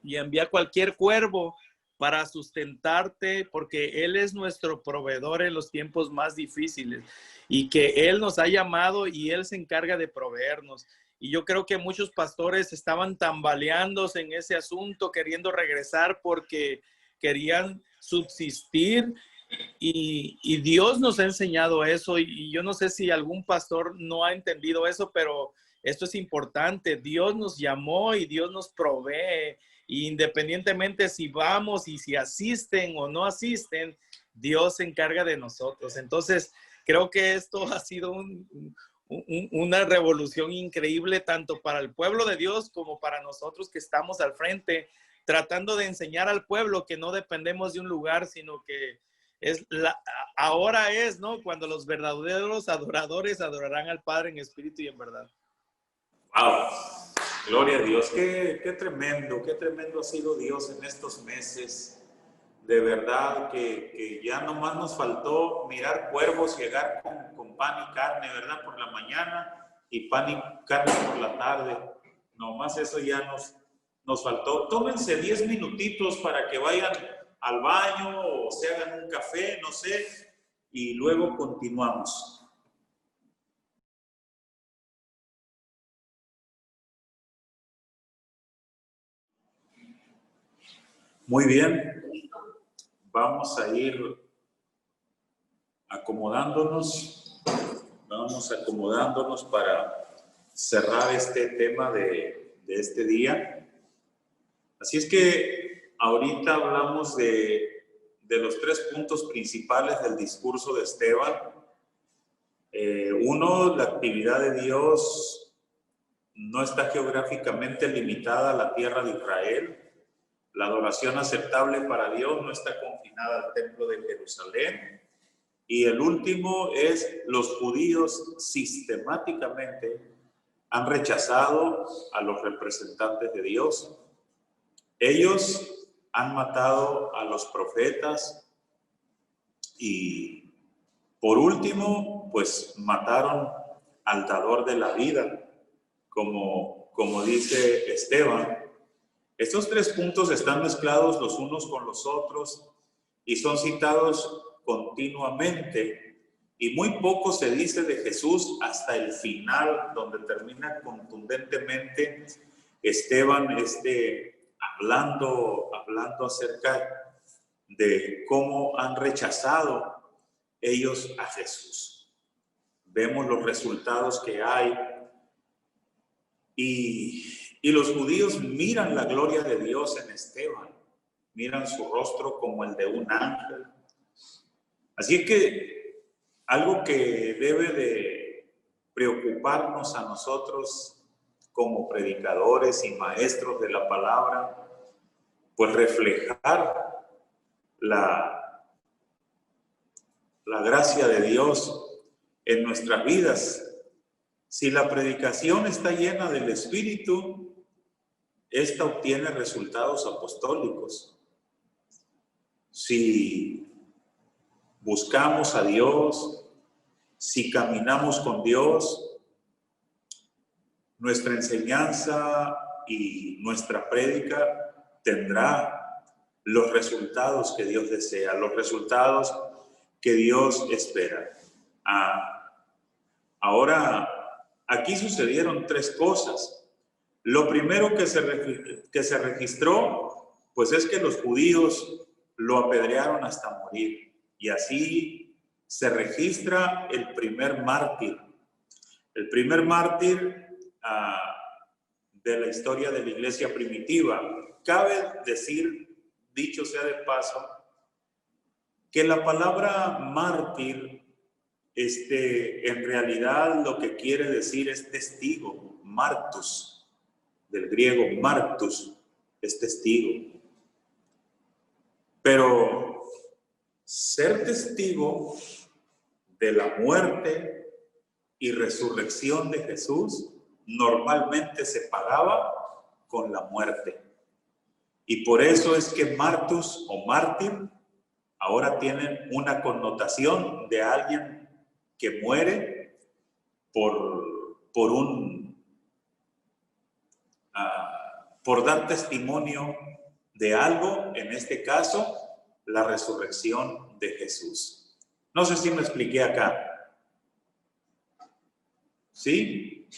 [SPEAKER 2] y envía cualquier cuervo para sustentarte, porque Él es nuestro proveedor en los tiempos más difíciles, y que Él nos ha llamado y Él se encarga de proveernos. Y yo creo que muchos pastores estaban tambaleándose en ese asunto, queriendo regresar porque querían subsistir, y Dios nos ha enseñado eso, y yo no sé si algún pastor no ha entendido eso, pero esto es importante. Dios nos llamó y Dios nos provee, y independientemente si vamos y si asisten o no asisten, Dios se encarga de nosotros. Entonces, creo que esto ha sido una revolución increíble, tanto para el pueblo de Dios como para nosotros que estamos al frente, tratando de enseñar al pueblo que no dependemos de un lugar, sino que ahora es, ¿no?, cuando los verdaderos adoradores adorarán al Padre en espíritu y en verdad.
[SPEAKER 1] ¡Wow! Gloria a Dios. Qué tremendo ha sido Dios en estos meses. De verdad que ya nomás nos faltó mirar cuervos llegar con pan y carne, ¿verdad? Por la mañana, y pan y carne por la tarde. Nomás eso ya nos faltó. Tómense 10 minutitos para que vayan al baño o se hagan un café, no sé, y luego continuamos. Muy bien. Vamos a ir acomodándonos. Vamos acomodándonos para cerrar este tema de este día. Así es que ahorita hablamos de los 3 puntos principales del discurso de Esteban. Uno, la actividad de Dios no está geográficamente limitada a la tierra de Israel. La adoración aceptable para Dios no está confinada al templo de Jerusalén. Y el último es: los judíos sistemáticamente han rechazado a los representantes de Dios. Ellos han matado a los profetas y, por último, pues mataron al dador de la vida, como dice Esteban. Estos tres puntos están mezclados los unos con los otros y son citados continuamente, y muy poco se dice de Jesús hasta el final, donde termina contundentemente Esteban hablando acerca de cómo han rechazado ellos a Jesús. Vemos los resultados que hay, y los judíos miran la gloria de Dios en Esteban, miran su rostro como el de un ángel. Así es que algo que debe de preocuparnos a nosotros como predicadores y maestros de la palabra, pues reflejar la gracia de Dios en nuestras vidas. Si la predicación está llena del Espíritu, esta obtiene resultados apostólicos. Si buscamos a Dios, si caminamos con Dios, nuestra enseñanza y nuestra prédica tendrá los resultados que Dios desea, los resultados que Dios espera. Ahora, aquí sucedieron tres cosas. Lo primero que se registró, pues es que los judíos lo apedrearon hasta morir. Y así se registra el primer mártir. El primer mártir de la historia de la iglesia primitiva. Cabe decir, dicho sea de paso, que la palabra mártir, en realidad lo que quiere decir es testigo, martus, del griego martus, es testigo. Pero ser testigo de la muerte y resurrección de Jesús normalmente se pagaba con la muerte. Y por eso es que martus o mártir ahora tienen una connotación de alguien que muere por dar testimonio de algo, en este caso, la resurrección de Jesús. No sé si me expliqué acá. ¿Sí?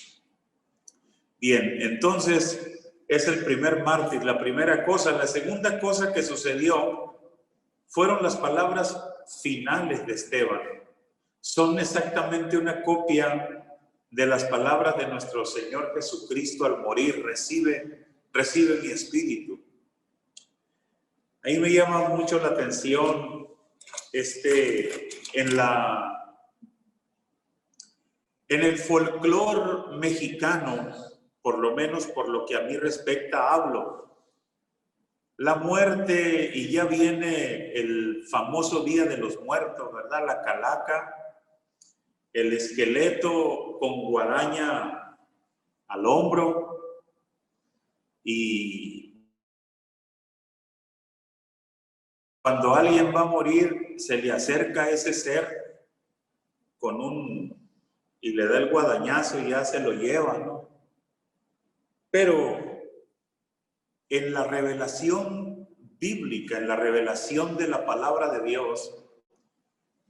[SPEAKER 1] Bien, entonces es el primer mártir, la primera cosa. La segunda cosa que sucedió fueron las palabras finales de Esteban. Son exactamente una copia de las palabras de nuestro Señor Jesucristo al morir: recibe mi espíritu. Ahí me llama mucho la atención en el folclore mexicano, por lo menos por lo que a mí respecta hablo. La muerte, y ya viene el famoso Día de los Muertos, ¿verdad? La calaca, el esqueleto con guadaña al hombro, y cuando alguien va a morir, se le acerca a ese ser y le da el guadañazo y ya se lo lleva, ¿no? Pero en la revelación bíblica, en la revelación de la palabra de Dios,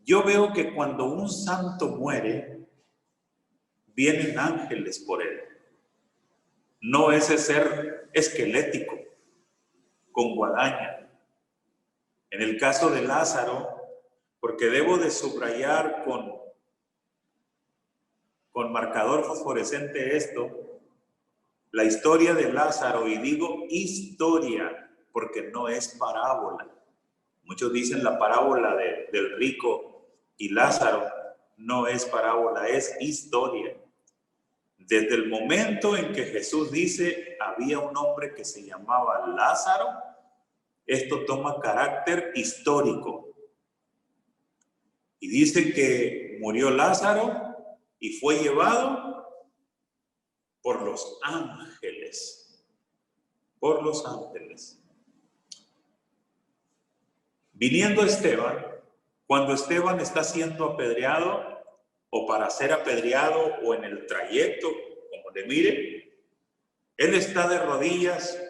[SPEAKER 1] yo veo que cuando un santo muere, vienen ángeles por él. No ese ser esquelético, con guadaña. En el caso de Lázaro, porque debo de subrayar con marcador fosforescente esto, la historia de Lázaro, y digo historia porque no es parábola. Muchos dicen la parábola del rico y Lázaro. No es parábola, es historia. Desde el momento en que Jesús dice, había un hombre que se llamaba Lázaro, esto toma carácter histórico. Y dice que murió Lázaro y fue llevado por los ángeles. Por los ángeles. Viniendo Esteban, cuando Esteban está siendo apedreado, o para ser apedreado, o en el trayecto, como le mire, él está de rodillas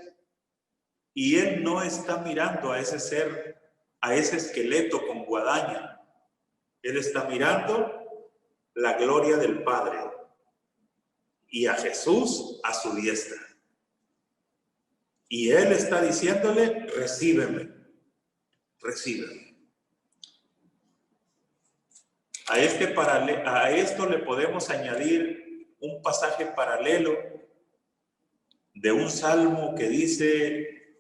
[SPEAKER 1] y él no está mirando a ese ser, a ese esqueleto con guadaña. Él está mirando la gloria del Padre y a Jesús a su diestra. Y él está diciéndole, recíbeme, recíbeme. A esto le podemos añadir un pasaje paralelo de un salmo que dice,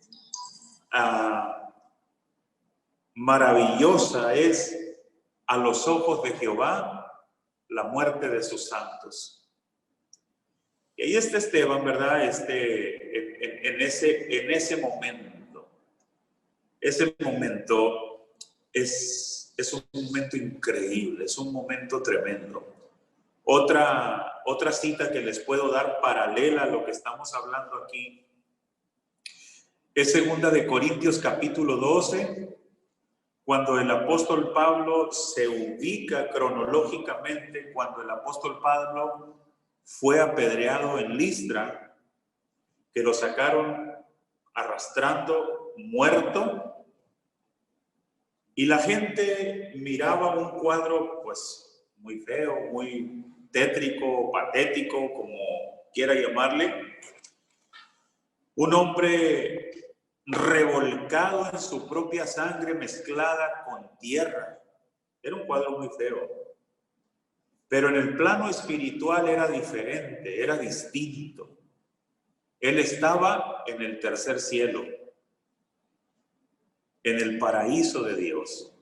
[SPEAKER 1] maravillosa es a los ojos de Jehová la muerte de sus santos. Y ahí está Esteban, ¿verdad? En ese momento. Ese momento es un momento increíble, es un momento tremendo. Otra cita que les puedo dar paralela a lo que estamos hablando aquí es 2 de Corintios capítulo 12, cuando el apóstol Pablo se ubica cronológicamente, cuando el apóstol Pablo fue apedreado en Listra, que lo sacaron arrastrando, muerto, y la gente miraba un cuadro pues muy feo, muy tétrico, patético, como quiera llamarle. Un hombre revolcado en su propia sangre mezclada con tierra. Era un cuadro muy feo. Pero en el plano espiritual era diferente, era distinto. Él estaba en el tercer cielo, en el paraíso de Dios,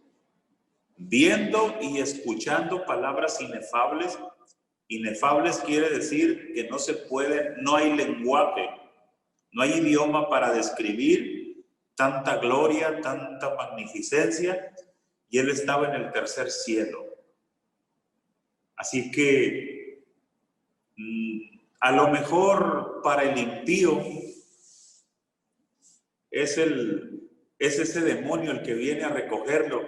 [SPEAKER 1] viendo y escuchando palabras inefables. Inefables quiere decir que no se puede, no hay lenguaje, no hay idioma para describir tanta gloria, tanta magnificencia, y él estaba en el tercer cielo. Así que a lo mejor para el impío es ese demonio el que viene a recogerlo,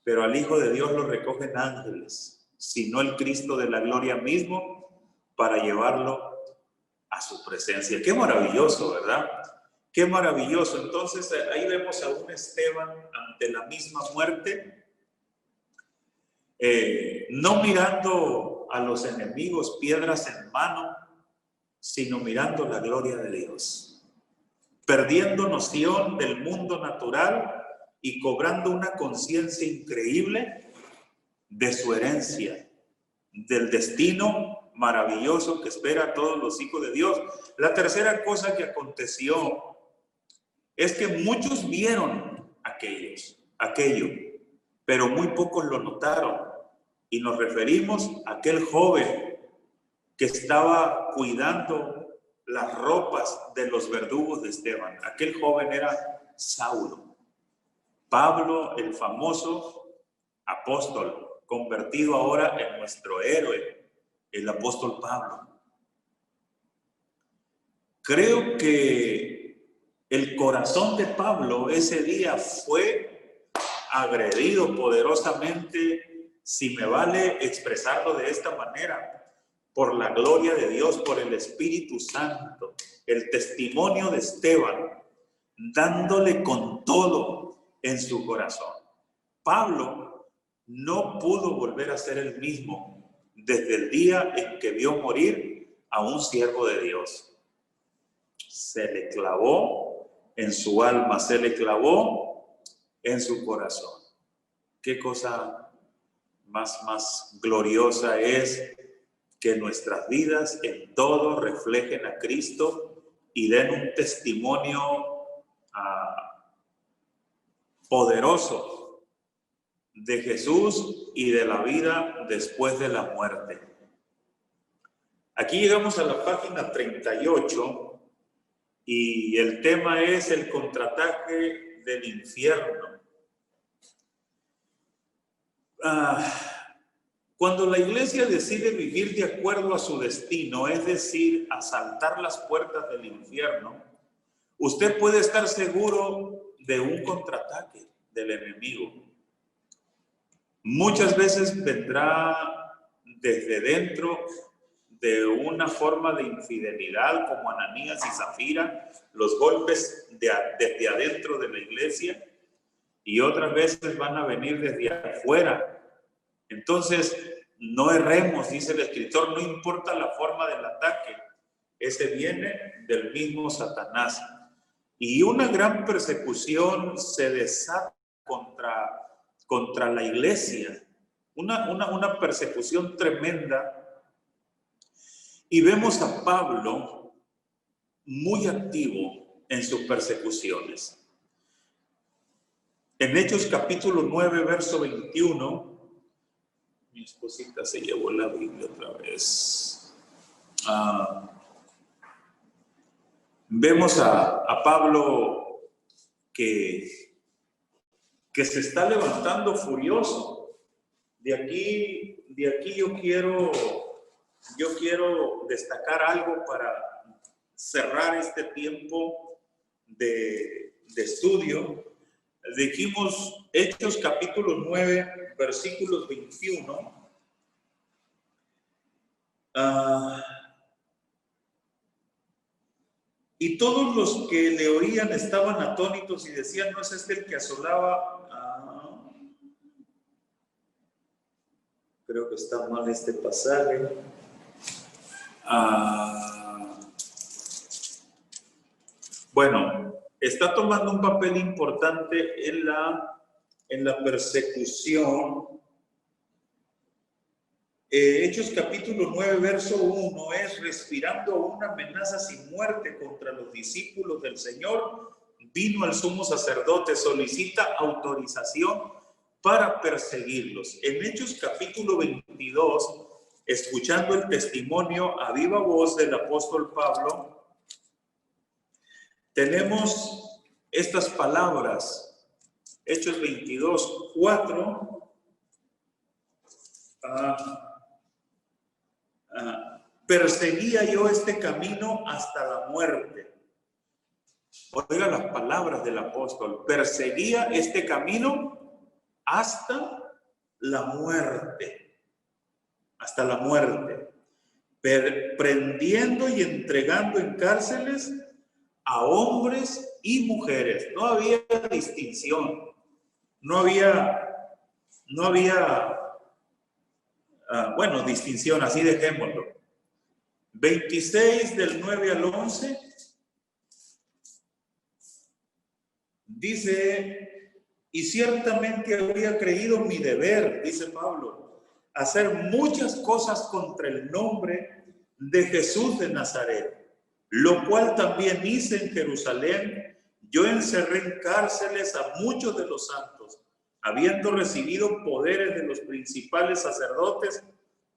[SPEAKER 1] pero al Hijo de Dios lo recogen ángeles, sino el Cristo de la gloria mismo, para llevarlo a su presencia. Qué maravilloso, ¿verdad? Qué maravilloso. Entonces ahí vemos a un Esteban ante la misma muerte, no mirando a los enemigos piedras en mano, sino mirando la gloria de Dios, perdiendo noción del mundo natural y cobrando una conciencia increíble de su herencia, del destino maravilloso que espera a todos los hijos de Dios. La tercera cosa que aconteció es que muchos vieron aquello, pero muy pocos lo notaron. Y nos referimos a aquel joven que estaba cuidando las ropas de los verdugos de Esteban. Aquel joven era Saulo. Pablo, el famoso apóstol, convertido ahora en nuestro héroe, el apóstol Pablo. Creo que el corazón de Pablo ese día fue agredido poderosamente, si me vale expresarlo de esta manera, por la gloria de Dios, por el Espíritu Santo, el testimonio de Esteban, dándole con todo en su corazón. Pablo no pudo volver a ser el mismo desde el día en que vio morir a un siervo de Dios. Se le clavó en su alma, se le clavó en su corazón. Qué cosa más gloriosa es que nuestras vidas en todo reflejen a Cristo y den un testimonio poderoso de Jesús y de la vida después de la muerte. Aquí llegamos a la página 38 y el tema es el contraataque del infierno. Cuando la iglesia decide vivir de acuerdo a su destino, es decir, asaltar las puertas del infierno, usted puede estar seguro de un contraataque del enemigo. Muchas veces vendrá desde dentro de una forma de infidelidad como Ananías y Zafira, los golpes desde adentro de la iglesia, y otras veces van a venir desde afuera. Entonces, no erremos, dice el escritor, no importa la forma del ataque, ese viene del mismo Satanás. Y una gran persecución se desata contra la iglesia, una persecución tremenda. Y vemos a Pablo muy activo en sus persecuciones. En Hechos capítulo 9, verso 21, mi esposita se llevó la Biblia otra vez. Vemos a Pablo que se está levantando furioso. De aquí yo quiero destacar algo para cerrar este tiempo de estudio. Dijimos Hechos capítulo 9, versículos 21. Y todos los que le oían estaban atónitos y decían, ¿no es este el que asolaba? Creo que está mal este pasaje. Bueno, está tomando un papel importante en la persecución. Hechos capítulo 9, verso 1 es: respirando una amenaza sin muerte contra los discípulos del Señor, vino al sumo sacerdote, solicita autorización para perseguirlos. En Hechos capítulo 22, escuchando el testimonio a viva voz del apóstol Pablo, tenemos estas palabras. Hechos 22, 4. Perseguía yo este camino hasta la muerte. Oiga las palabras del apóstol. Perseguía este camino hasta la muerte. Hasta la muerte. Prendiendo y entregando en cárceles a hombres y mujeres. No había distinción. No había distinción, así dejémoslo. 26 del 9 al 11 dice: y ciertamente habría creído mi deber, dice Pablo, hacer muchas cosas contra el nombre de Jesús de Nazaret, lo cual también hice en Jerusalén. Yo encerré en cárceles a muchos de los santos, habiendo recibido poderes de los principales sacerdotes,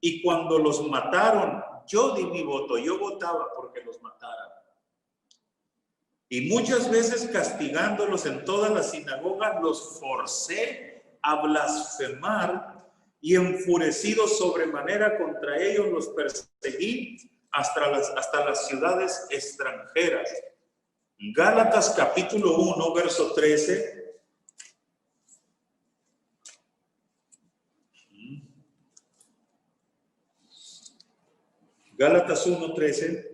[SPEAKER 1] y cuando los mataron, yo di mi voto, yo votaba porque los mataran. Y muchas veces castigándolos en todas las sinagogas, los forcé a blasfemar, y enfurecidos sobremanera contra ellos los perseguí hasta las ciudades extranjeras. Gálatas capítulo 1, verso 13. Gálatas 1:13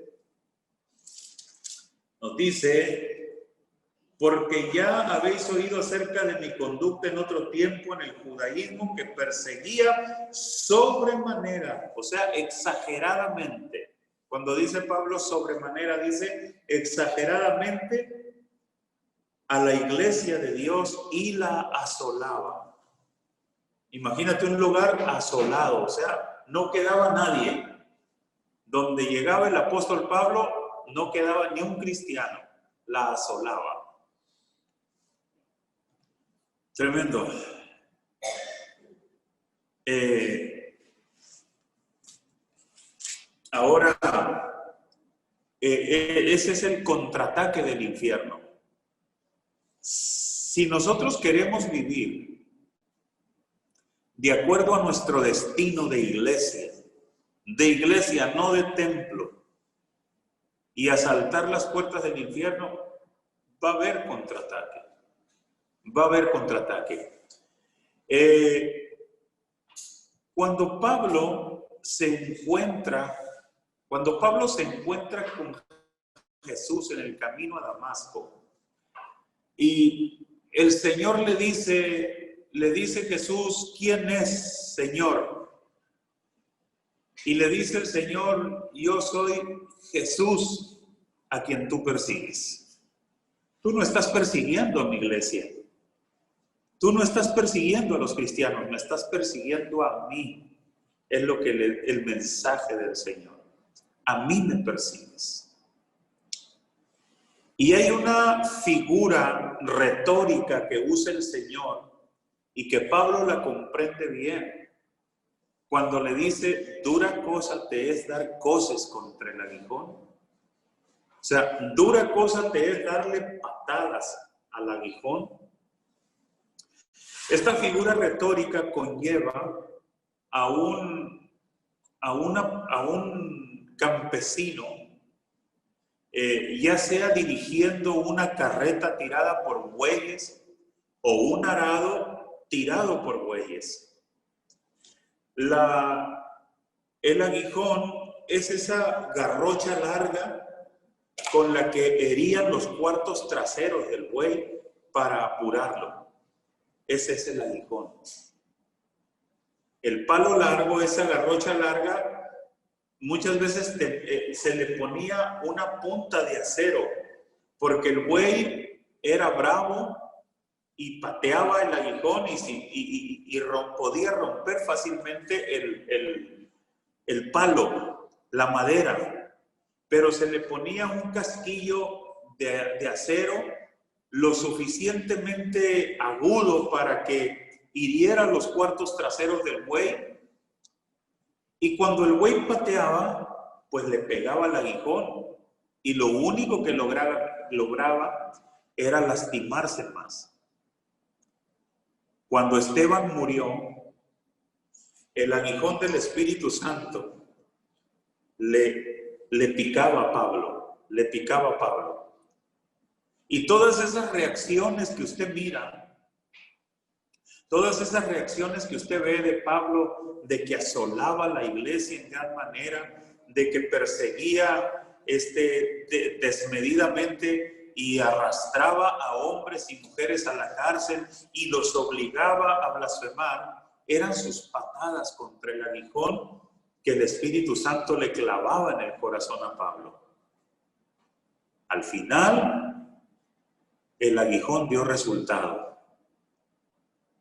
[SPEAKER 1] nos dice: porque ya habéis oído acerca de mi conducta en otro tiempo en el judaísmo, que perseguía sobremanera, o sea, exageradamente. Cuando dice Pablo sobremanera, dice exageradamente a la iglesia de Dios y la asolaba. Imagínate un lugar asolado, o sea, no quedaba nadie. Donde llegaba el apóstol Pablo, no quedaba ni un cristiano, la asolaba. Tremendo. Ahora, ese es el contraataque del infierno. Si nosotros queremos vivir de acuerdo a nuestro destino de iglesia, no de templo, y asaltar las puertas del infierno, va a haber contraataque. Va a haber contraataque. Cuando Pablo se encuentra con Jesús en el camino a Damasco, y el Señor le dice Jesús, ¿quién es, Señor? Y le dice el Señor, yo soy Jesús a quien tú persigues. Tú no estás persiguiendo a mi iglesia. Tú no estás persiguiendo a los cristianos, me estás persiguiendo a mí. Es lo que el mensaje del Señor. A mí me persigues. Y hay una figura retórica que usa el Señor y que Pablo la comprende bien. Cuando le dice, dura cosa te es dar coces contra el aguijón. O sea, dura cosa te es darle patadas al aguijón. Esta figura retórica conlleva a un campesino, ya sea dirigiendo una carreta tirada por bueyes o un arado tirado por bueyes. El aguijón es esa garrocha larga con la que herían los cuartos traseros del buey para apurarlo. Ese es el aguijón. El palo largo, esa garrocha larga, muchas veces se le ponía una punta de acero, porque el buey era bravo y pateaba el aguijón y podía romper fácilmente el palo, la madera, pero se le ponía un casquillo de acero lo suficientemente agudo para que hiriera los cuartos traseros del buey, y cuando el buey pateaba, pues le pegaba al aguijón, y lo único que lograba era lastimarse más. Cuando Esteban murió, el aguijón del Espíritu Santo le picaba a Pablo. Y todas esas reacciones que usted mira, todas esas reacciones que usted ve de Pablo, de que asolaba la iglesia en gran manera, de que perseguía desmedidamente y arrastraba a hombres y mujeres a la cárcel y los obligaba a blasfemar, eran sus patadas contra el aguijón que el Espíritu Santo le clavaba en el corazón a Pablo. Al final, el aguijón dio resultado.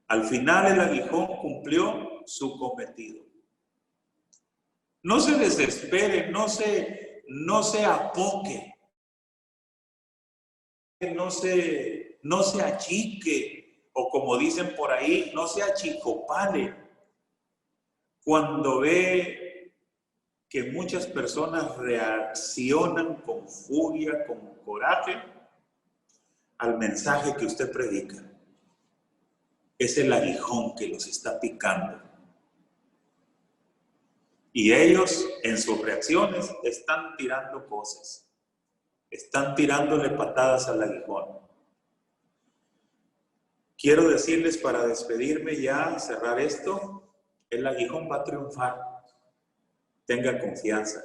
[SPEAKER 1] Al final el aguijón cumplió su cometido. No se desespere, no se apoque, no se achique, o como dicen por ahí, no se achicopale cuando ve que muchas personas reaccionan con furia, con coraje al mensaje que usted predica. Es el aguijón que los está picando. Y ellos, en sus reacciones, están tirando cosas. Están tirándole patadas al aguijón. Quiero decirles, para despedirme ya, cerrar esto, el aguijón va a triunfar. Tenga confianza.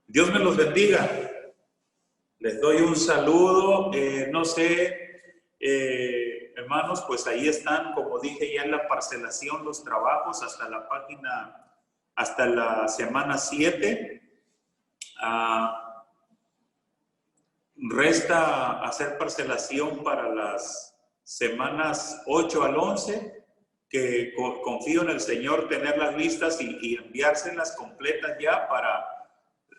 [SPEAKER 1] Dios me los bendiga. Les doy un saludo. No sé, hermanos, pues ahí están, como dije ya en la parcelación, los trabajos hasta la página, hasta la semana 7. Resta hacer parcelación para las semanas 8 al 11, que confío en el Señor tenerlas listas y enviárselas completas ya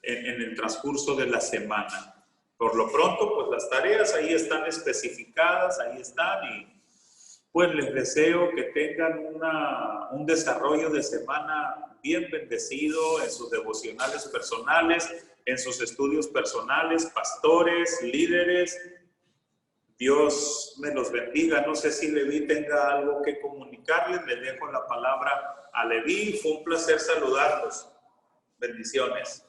[SPEAKER 1] en el transcurso de la semana. Por lo pronto, pues las tareas ahí están especificadas, ahí están, pues les deseo que tengan un desarrollo de semana bien bendecido en sus devocionales personales, en sus estudios personales, pastores, líderes. Dios me los bendiga. No sé si Leví tenga algo que comunicarles. Le dejo la palabra a Leví. Fue un placer saludarlos. Bendiciones.